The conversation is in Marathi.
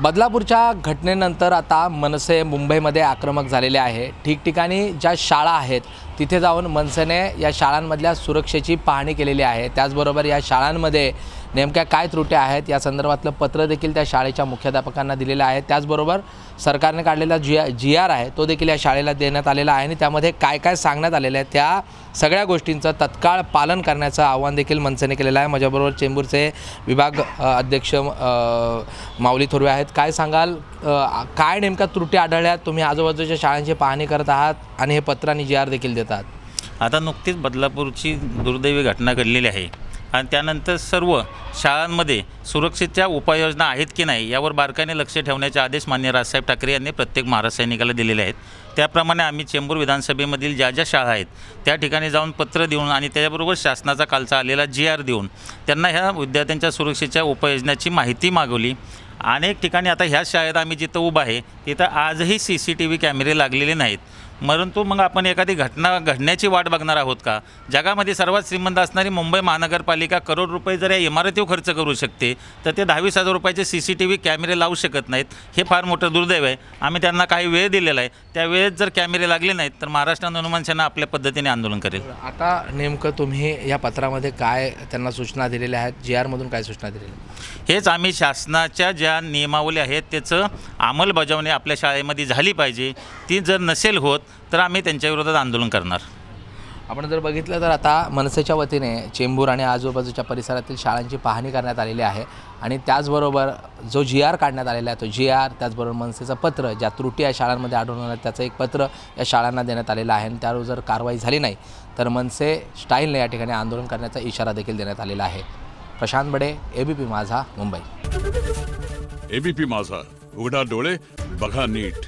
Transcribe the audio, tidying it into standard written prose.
बदलापूरच्या घटनेनंतर आता मनसे मुंबईमध्ये आक्रमक झालेले आहे। ठिकठिकाणी ज्या शाळा आहेत तिथे जाऊन मनसेने या शाळांमधल्या सुरक्षेची पाहणी केलेली आहे। त्याचबरोबर या शाळांमध्ये नेमक्या काय त्रुटी आहेत या संदर्भातलं पत्र देखील त्या शाळेच्या मुख्याध्यापकांना दिलेलं आहे। त्याचबरोबर सरकारने काढलेला जी.आर. आहे तो देखील या शाळेला देण्यात आलेला आहे आणि त्यामध्ये काय काय सांगण्यात आलेलं आहे त्या सगळ्या गोष्टींचं तत्काळ पालन करण्याचं आवाहन देखील मनसेने केलेलं आहे। माझ्याबरोबर चेंबूरचे विभाग अध्यक्ष माऊली थोरवे आहेत। काय सांगाल, काय नेमक्या त्रुटी आढळल्यात? तुम्ही आजूबाजूच्या शाळांची पाहणी करत आहात आणि हे पत्र आणि जी.आर. देखील देतात। आता नुकतीच बदलापूरची दुर्दैवी घटना घडलेली आहे आणि त्यानंतर सर्व शाळांमध्ये सुरक्षेच्या उपाययोजना आहेत की नाही यावर बारकाईने लक्ष ठेवण्याचे आदेश माननीय राजसाहेब ठाकरे यांनी प्रत्येक महाराष्ट्र सैनिकाला दिलेले आहेत। त्याप्रमाणे आम्ही चेंबूर विधानसभेमधील ज्या ज्या शाळा आहेत त्या ठिकाणी जाऊन पत्र देऊन आणि त्याच्याबरोबर शासनाचा कालचा आलेला जी.आर. देऊन त्यांना ह्या विद्यार्थ्यांच्या सुरक्षेच्या उपाययोजनाची माहिती मागवली। अनेक ठिकाणी आता ह्या शाळेत आम्ही जिथं उभा आहे तिथं आजही CCTV कॅमेरे लागलेले नाहीत, परंतु मग आपण एखादी घटना घडण्याची वाट बघणार आहोत का? जगामध्ये सर्वात श्रीमंत असणारी मुंबई महानगरपालिका करोड रुपये जर या इमारतीवर खर्च करू शकते तर ते 10-20 हजार रुपयाचे CCTV कॅमेरे लावू शकत नाहीत। हे फार मोठं दुर्दैव आहे। आम्ही त्यांना काही वेळ दिलेला आहे, त्या वेळेत जर कॅमेरे लागले नाहीत तर महाराष्ट्र हनुमान सेना आपल्या पद्धतीने आंदोलन करेल। आता नेमकं तुम्ही या पत्रामध्ये काय त्यांना सूचना दिलेल्या आहेत? जी.आर. मधून काय सूचना दिलेल्या? हेच आम्ही शासनाच्या ज्या नियमावली आहेत त्याचं अंमलबजावणी आपल्या शाळेमध्ये झाली पाहिजे। ती जर नसेल होत तर आम्ही त्यांच्या विरोधात आंदोलन करणार। आपण जर बघितलं तर आता मनसेच्या वतीने चेंबूर आणि आजूबाजूच्या परिसरातील शाळांची पाहणी करण्यात आलेली आहे आणि त्याचबरोबर जो जी.आर. काढण्यात आलेला आहे तो जी.आर. त्याचबरोबर मनसेचं पत्र, ज्या त्रुटी या शाळांमध्ये आढळून आल्या त्याचं एक पत्र या शाळांना देण्यात आलेलं आहे आणि त्यावर जर कारवाई झाली नाही तर मनसे स्टाईलने या ठिकाणी आंदोलन करण्याचा इशारा देखील देण्यात आलेला आहे। प्रशांत बडे, ABP माझा, मुंबई। ABP माझा, उघडा डोळे बघा नीट।